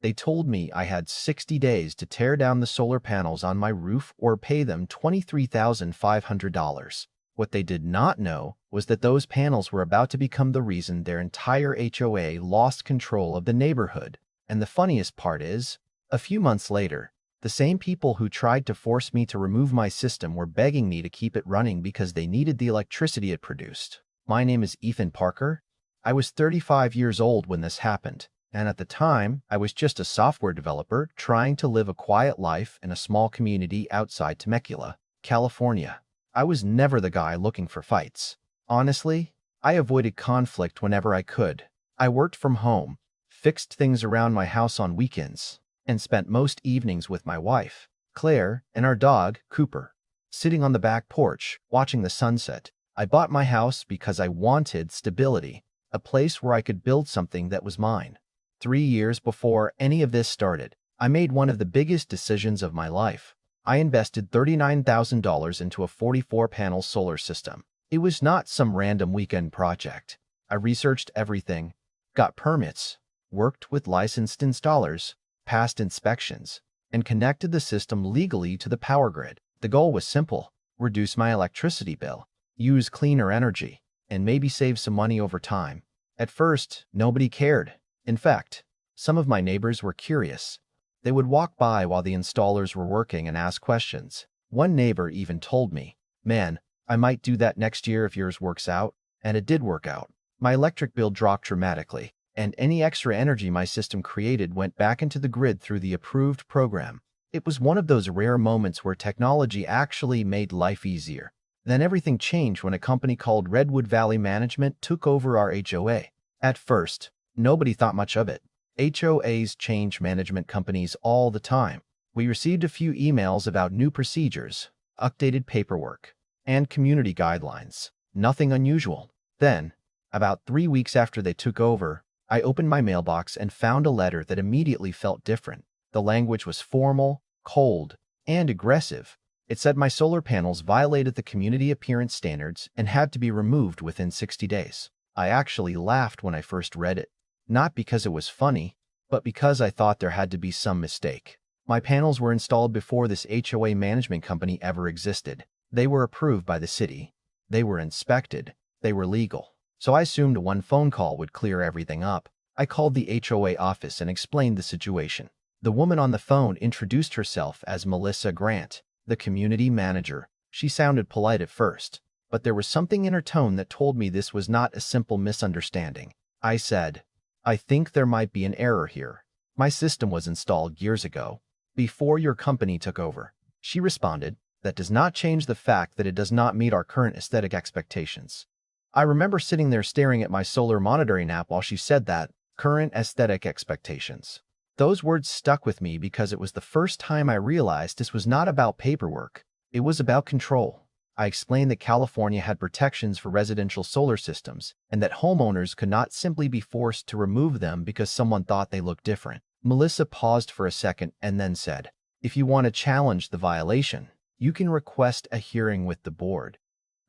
They told me I had 60 days to tear down the solar panels on my roof or pay them $23,500. What they did not know was that those panels were about to become the reason their entire HOA lost control of the neighborhood. And the funniest part is, a few months later, the same people who tried to force me to remove my system were begging me to keep it running because they needed the electricity it produced. My name is Ethan Parker. I was 35 years old when this happened, and at the time, I was just a software developer trying to live a quiet life in a small community outside Temecula, California. I was never the guy looking for fights. Honestly, I avoided conflict whenever I could. I worked from home, fixed things around my house on weekends, and spent most evenings with my wife, Claire, and our dog, Cooper, sitting on the back porch, watching the sunset. I bought my house because I wanted stability, a place where I could build something that was mine. 3 years before any of this started, I made one of the biggest decisions of my life. I invested $39,000 into a 44-panel solar system. It was not some random weekend project. I researched everything, got permits, worked with licensed installers, passed inspections, and connected the system legally to the power grid. The goal was simple: reduce my electricity bill, use cleaner energy, and maybe save some money over time. At first, nobody cared. In fact, some of my neighbors were curious. They would walk by while the installers were working and ask questions. One neighbor even told me, "Man, I might do that next year if yours works out." And it did work out. My electric bill dropped dramatically, and any extra energy my system created went back into the grid through the approved program. It was one of those rare moments where technology actually made life easier. Then everything changed when a company called Redwood Valley Management took over our HOA. At first, nobody thought much of it. HOAs change management companies all the time. We received a few emails about new procedures, updated paperwork, and community guidelines. Nothing unusual. Then, about 3 weeks after they took over, I opened my mailbox and found a letter that immediately felt different. The language was formal, cold, and aggressive. It said my solar panels violated the community appearance standards and had to be removed within 60 days. I actually laughed when I first read it. Not because it was funny, but because I thought there had to be some mistake. My panels were installed before this HOA management company ever existed. They were approved by the city. They were inspected. They were legal. So I assumed one phone call would clear everything up. I called the HOA office and explained the situation. The woman on the phone introduced herself as Melissa Grant, the community manager. She sounded polite at first, but there was something in her tone that told me this was not a simple misunderstanding. I said, "I think there might be an error here. My system was installed years ago, before your company took over." She responded, "That does not change the fact that it does not meet our current aesthetic expectations." I remember sitting there staring at my solar monitoring app while she said that, current aesthetic expectations. Those words stuck with me because it was the first time I realized this was not about paperwork. It was about control. I explained that California had protections for residential solar systems and that homeowners could not simply be forced to remove them because someone thought they looked different. Melissa paused for a second and then said, "If you want to challenge the violation, you can request a hearing with the board."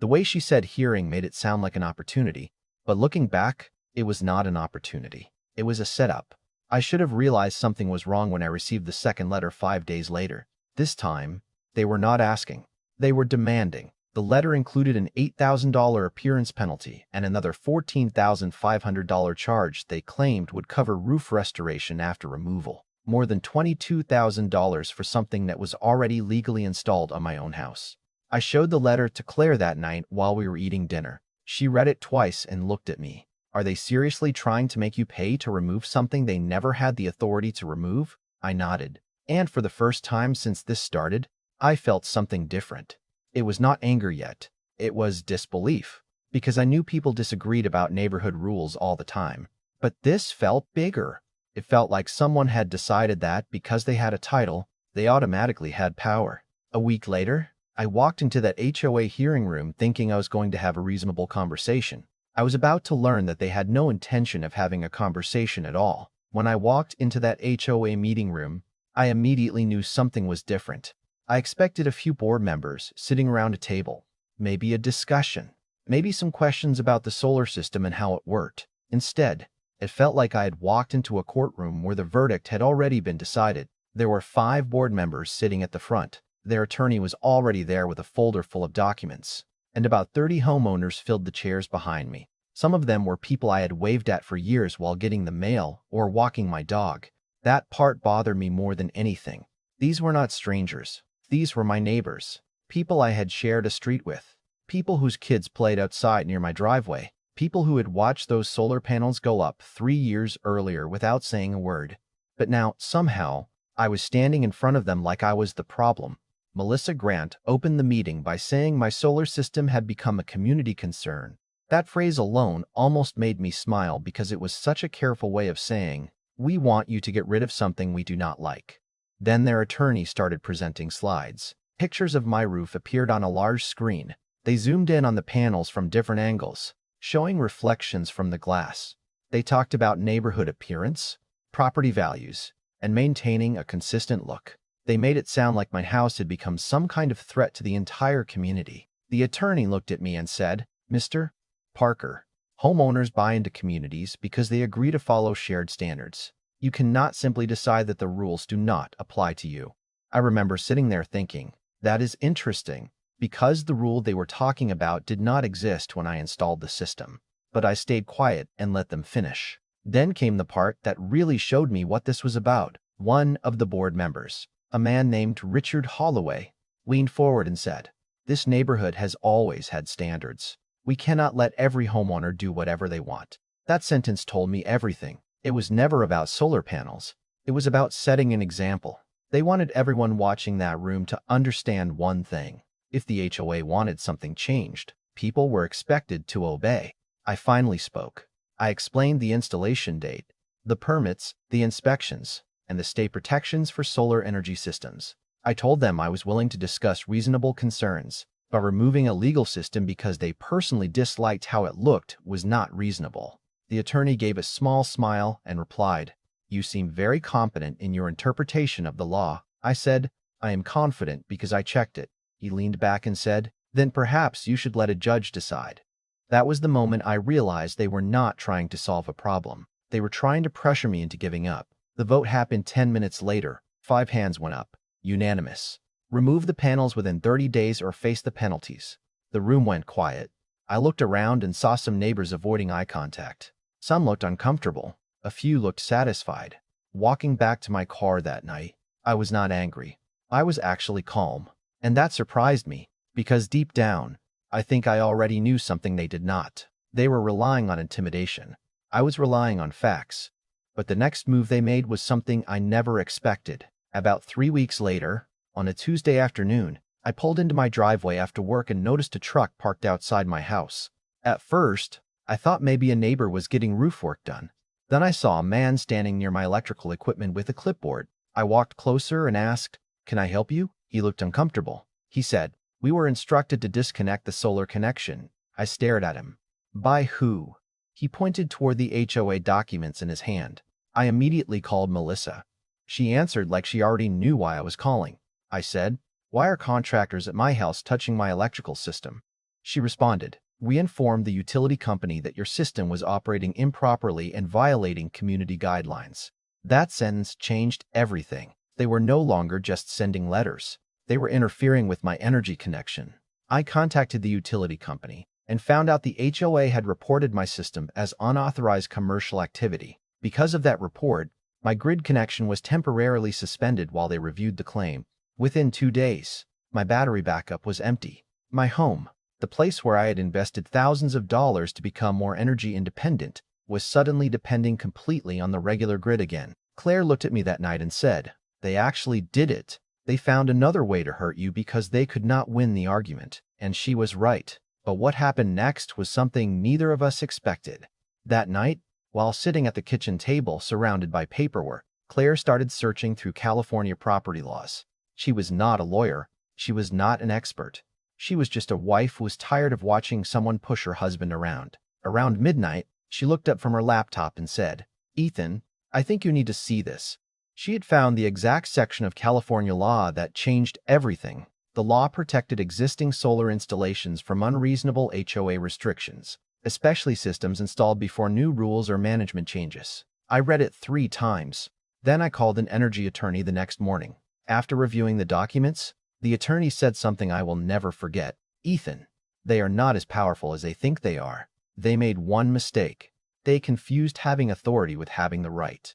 The way she said hearing made it sound like an opportunity, but looking back, it was not an opportunity. It was a setup. I should have realized something was wrong when I received the second letter 5 days later. This time, they were not asking. They were demanding. The letter included an $8,000 appearance penalty and another $14,500 charge they claimed would cover roof restoration after removal. More than $22,000 for something that was already legally installed on my own house. I showed the letter to Claire that night while we were eating dinner. She read it twice and looked at me. "Are they seriously trying to make you pay to remove something they never had the authority to remove?" I nodded. And for the first time since this started, I felt something different. It was not anger yet. It was disbelief, because I knew people disagreed about neighborhood rules all the time. But this felt bigger. It felt like someone had decided that because they had a title, they automatically had power. A week later, I walked into that HOA hearing room thinking I was going to have a reasonable conversation. I was about to learn that they had no intention of having a conversation at all. When I walked into that HOA meeting room, I immediately knew something was different. I expected a few board members sitting around a table, maybe a discussion, maybe some questions about the solar system and how it worked. Instead, It felt like I had walked into a courtroom where the verdict had already been decided. There were 5 board members sitting at the front. Their attorney was already there with a folder full of documents, and about 30 homeowners filled the chairs behind me. Some of them were people I had waved at for years while getting the mail or walking my dog. That part bothered me more than anything. These were not strangers. These were my neighbors, people I had shared a street with, people whose kids played outside near my driveway, people who had watched those solar panels go up 3 years earlier without saying a word. But now, somehow, I was standing in front of them like I was the problem. Melissa Grant opened the meeting by saying my solar system had become a community concern. That phrase alone almost made me smile because it was such a careful way of saying, we want you to get rid of something we do not like. Then their attorney started presenting slides. Pictures of my roof appeared on a large screen. They zoomed in on the panels from different angles, showing reflections from the glass. They talked about neighborhood appearance, property values, and maintaining a consistent look. They made it sound like my house had become some kind of threat to the entire community. The attorney looked at me and said, Mr. Parker, homeowners buy into communities because they agree to follow shared standards. You cannot simply decide that the rules do not apply to you. I remember sitting there thinking, that is interesting, because the rule they were talking about did not exist when I installed the system. But I stayed quiet and let them finish. Then came the part that really showed me what this was about. One of the board members, a man named Richard Holloway, leaned forward and said, this neighborhood has always had standards. We cannot let every homeowner do whatever they want. That sentence told me everything. It was never about solar panels. It was about setting an example. They wanted everyone watching that room to understand one thing. If the HOA wanted something changed, people were expected to obey. I finally spoke. I explained the installation date, the permits, the inspections, and the state protections for solar energy systems. I told them I was willing to discuss reasonable concerns, but removing a legal system because they personally disliked how it looked was not reasonable. The attorney gave a small smile and replied, you seem very competent in your interpretation of the law. I said, I am confident because I checked it. He leaned back and said, then perhaps you should let a judge decide. That was the moment I realized they were not trying to solve a problem. They were trying to pressure me into giving up. The vote happened 10 minutes later. 5 hands went up. Unanimous. Remove the panels within 30 days or face the penalties. The room went quiet. I looked around and saw some neighbors avoiding eye contact. Some looked uncomfortable. A few looked satisfied. Walking back to my car that night, I was not angry. I was actually calm. And that surprised me, because deep down, I think I already knew something they did not. They were relying on intimidation. I was relying on facts. But the next move they made was something I never expected. About 3 weeks later, on a Tuesday afternoon, I pulled into my driveway after work and noticed a truck parked outside my house. At first, I thought maybe a neighbor was getting roof work done. Then I saw a man standing near my electrical equipment with a clipboard. I walked closer and asked, can I help you? He looked uncomfortable. He said, we were instructed to disconnect the solar connection. I stared at him. By who? He pointed toward the HOA documents in his hand. I immediately called Melissa. She answered like she already knew why I was calling. I said, why are contractors at my house touching my electrical system? She responded, we informed the utility company that your system was operating improperly and violating community guidelines. That sentence changed everything. They were no longer just sending letters. They were interfering with my energy connection. I contacted the utility company and found out the HOA had reported my system as unauthorized commercial activity. Because of that report, my grid connection was temporarily suspended while they reviewed the claim. Within 2 days, my battery backup was empty. My home, the place where I had invested thousands of dollars to become more energy independent, was suddenly depending completely on the regular grid again. Claire looked at me that night and said, they actually did it. They found another way to hurt you because they could not win the argument. And she was right. But what happened next was something neither of us expected. That night, while sitting at the kitchen table surrounded by paperwork, Claire started searching through California property laws. She was not a lawyer. She was not an expert. She was just a wife who was tired of watching someone push her husband around. Around midnight, she looked up from her laptop and said, Ethan, I think you need to see this. She had found the exact section of California law that changed everything. The law protected existing solar installations from unreasonable HOA restrictions. especially systems installed before new rules or management changes. I read it 3 times. Then I called an energy attorney the next morning. After reviewing the documents, the attorney said something I will never forget. Ethan, they are not as powerful as they think they are. They made one mistake. They confused having authority with having the right.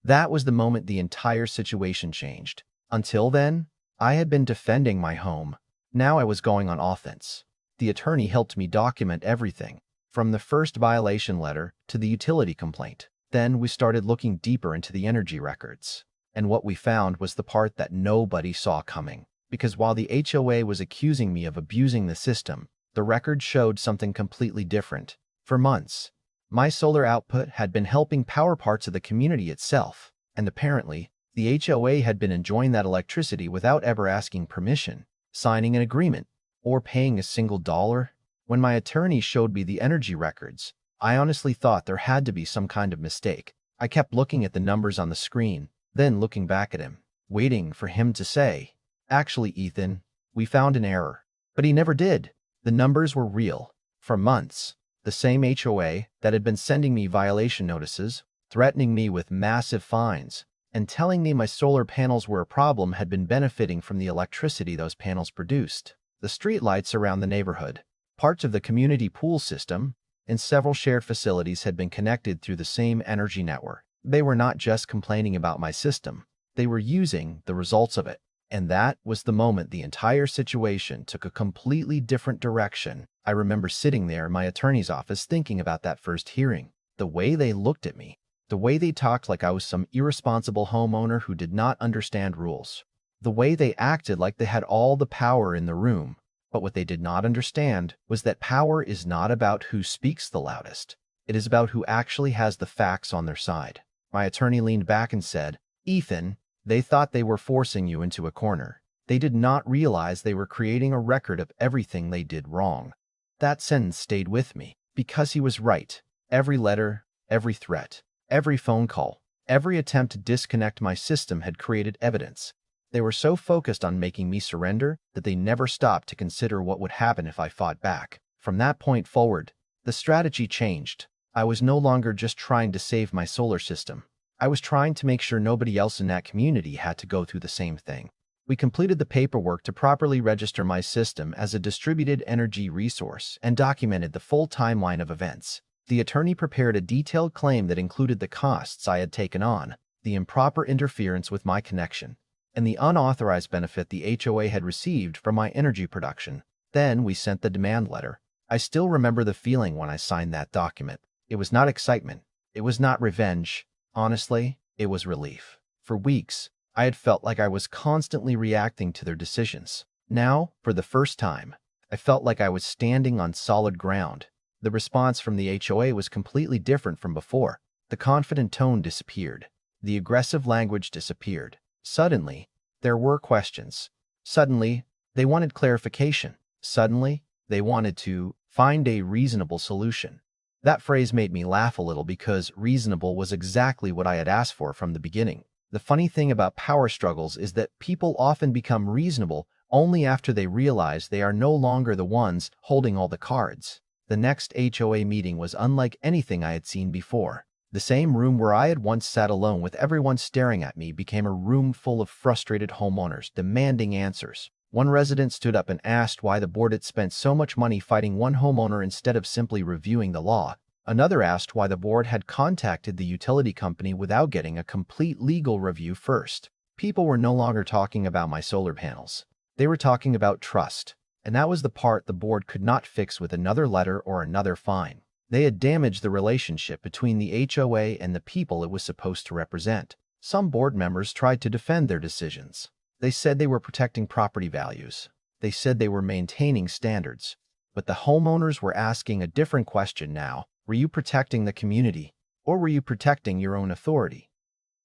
That was the moment the entire situation changed. Until then, I had been defending my home. Now I was going on offense. The attorney helped me document everything, from the first violation letter to the utility complaint. Then we started looking deeper into the energy records. And what we found was the part that nobody saw coming. Because while the HOA was accusing me of abusing the system, the record showed something completely different. For months, my solar output had been helping power parts of the community itself, and apparently, the HOA had been enjoying that electricity without ever asking permission, signing an agreement, or paying a single dollar. When my attorney showed me the energy records, I honestly thought there had to be some kind of mistake. I kept looking at the numbers on the screen, then looking back at him, waiting for him to say, "Actually, Ethan, we found an error." But he never did. The numbers were real. For months, the same HOA that had been sending me violation notices, threatening me with massive fines, and telling me my solar panels were a problem had been benefiting from the electricity those panels produced. The streetlights around the neighborhood, parts of the community pool system, and several shared facilities had been connected through the same energy network. They were not just complaining about my system, they were using the results of it. And that was the moment the entire situation took a completely different direction. I remember sitting there in my attorney's office thinking about that first hearing. The way they looked at me, the way they talked like I was some irresponsible homeowner who did not understand rules, the way they acted like they had all the power in the room. But what they did not understand was that power is not about who speaks the loudest. It is about who actually has the facts on their side. My attorney leaned back and said, "Ethan, they thought they were forcing you into a corner. They did not realize they were creating a record of everything they did wrong." That sentence stayed with me, because he was right. Every letter, every threat, every phone call, every attempt to disconnect my system had created evidence. They were so focused on making me surrender that they never stopped to consider what would happen if I fought back. From that point forward, the strategy changed. I was no longer just trying to save my solar system. I was trying to make sure nobody else in that community had to go through the same thing. We completed the paperwork to properly register my system as a distributed energy resource and documented the full timeline of events. The attorney prepared a detailed claim that included the costs I had taken on, the improper interference with my connection, and the unauthorized benefit the HOA had received from my energy production. Then we sent the demand letter. I still remember the feeling when I signed that document. It was not excitement. It was not revenge. Honestly, it was relief. For weeks, I had felt like I was constantly reacting to their decisions. Now, for the first time, I felt like I was standing on solid ground. The response from the HOA was completely different from before. The confident tone disappeared. The aggressive language disappeared. Suddenly, there were questions. Suddenly, they wanted clarification. Suddenly, they wanted to find a reasonable solution. That phrase made me laugh a little because reasonable was exactly what I had asked for from the beginning. The funny thing about power struggles is that people often become reasonable only after they realize they are no longer the ones holding all the cards. The next HOA meeting was unlike anything I had seen before. The same room where I had once sat alone with everyone staring at me became a room full of frustrated homeowners demanding answers. One resident stood up and asked why the board had spent so much money fighting one homeowner instead of simply reviewing the law. Another asked why the board had contacted the utility company without getting a complete legal review first. People were no longer talking about my solar panels. They were talking about trust, and that was the part the board could not fix with another letter or another fine. They had damaged the relationship between the HOA and the people it was supposed to represent. Some board members tried to defend their decisions. They said they were protecting property values. They said they were maintaining standards. But the homeowners were asking a different question now. Were you protecting the community, or were you protecting your own authority?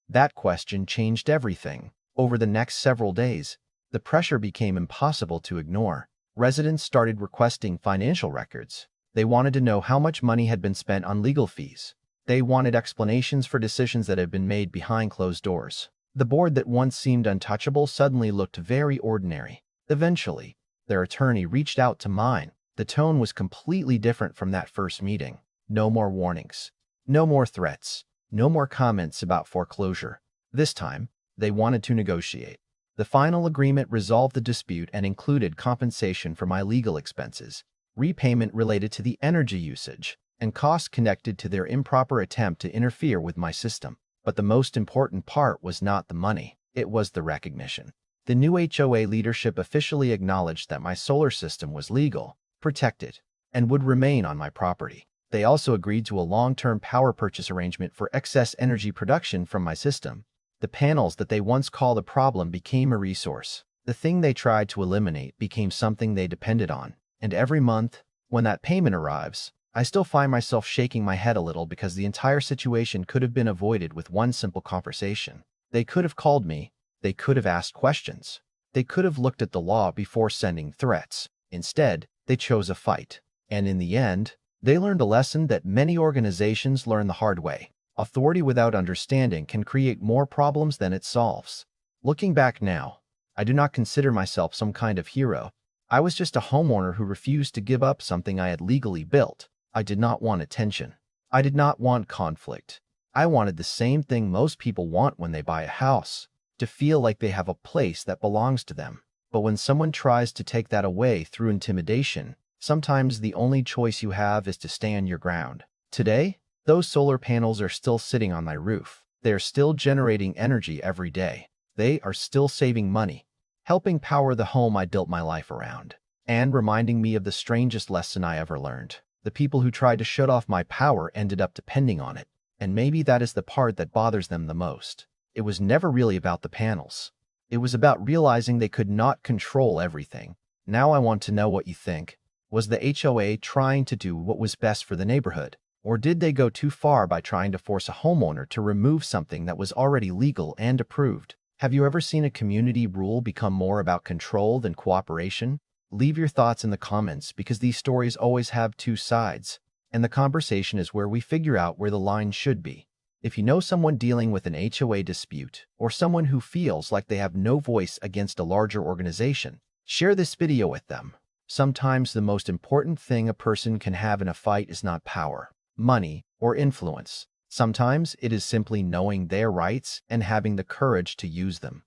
That question changed everything. Over the next several days, the pressure became impossible to ignore. Residents started requesting financial records. They wanted to know how much money had been spent on legal fees. They wanted explanations for decisions that had been made behind closed doors. The board that once seemed untouchable suddenly looked very ordinary. Eventually, their attorney reached out to mine. The tone was completely different from that first meeting. No more warnings. No more threats. No more comments about foreclosure. This time, they wanted to negotiate. The final agreement resolved the dispute and included compensation for my legal expenses, repayment related to the energy usage, and costs connected to their improper attempt to interfere with my system. But the most important part was not the money, it was the recognition. The new HOA leadership officially acknowledged that my solar system was legal, protected, and would remain on my property. They also agreed to a long-term power purchase arrangement for excess energy production from my system. The panels that they once called a problem became a resource. The thing they tried to eliminate became something they depended on. And every month, when that payment arrives, I still find myself shaking my head a little because the entire situation could have been avoided with one simple conversation. They could have called me. They could have asked questions. They could have looked at the law before sending threats. Instead, they chose a fight. And in the end, they learned a lesson that many organizations learn the hard way. Authority without understanding can create more problems than it solves. Looking back now, I do not consider myself some kind of hero. I was just a homeowner who refused to give up something I had legally built. I did not want attention. I did not want conflict. I wanted the same thing most people want when they buy a house, to feel like they have a place that belongs to them. But when someone tries to take that away through intimidation, sometimes the only choice you have is to stand your ground. Today, those solar panels are still sitting on my roof. They are still generating energy every day. They are still saving money, helping power the home I built my life around, and reminding me of the strangest lesson I ever learned. The people who tried to shut off my power ended up depending on it, and maybe that is the part that bothers them the most. It was never really about the panels. It was about realizing they could not control everything. Now I want to know what you think. Was the HOA trying to do what was best for the neighborhood? Or did they go too far by trying to force a homeowner to remove something that was already legal and approved? Have you ever seen a community rule become more about control than cooperation? Leave your thoughts in the comments because these stories always have two sides, and the conversation is where we figure out where the line should be. If you know someone dealing with an HOA dispute or someone who feels like they have no voice against a larger organization, share this video with them. Sometimes the most important thing a person can have in a fight is not power, money, or influence. Sometimes it is simply knowing their rights and having the courage to use them.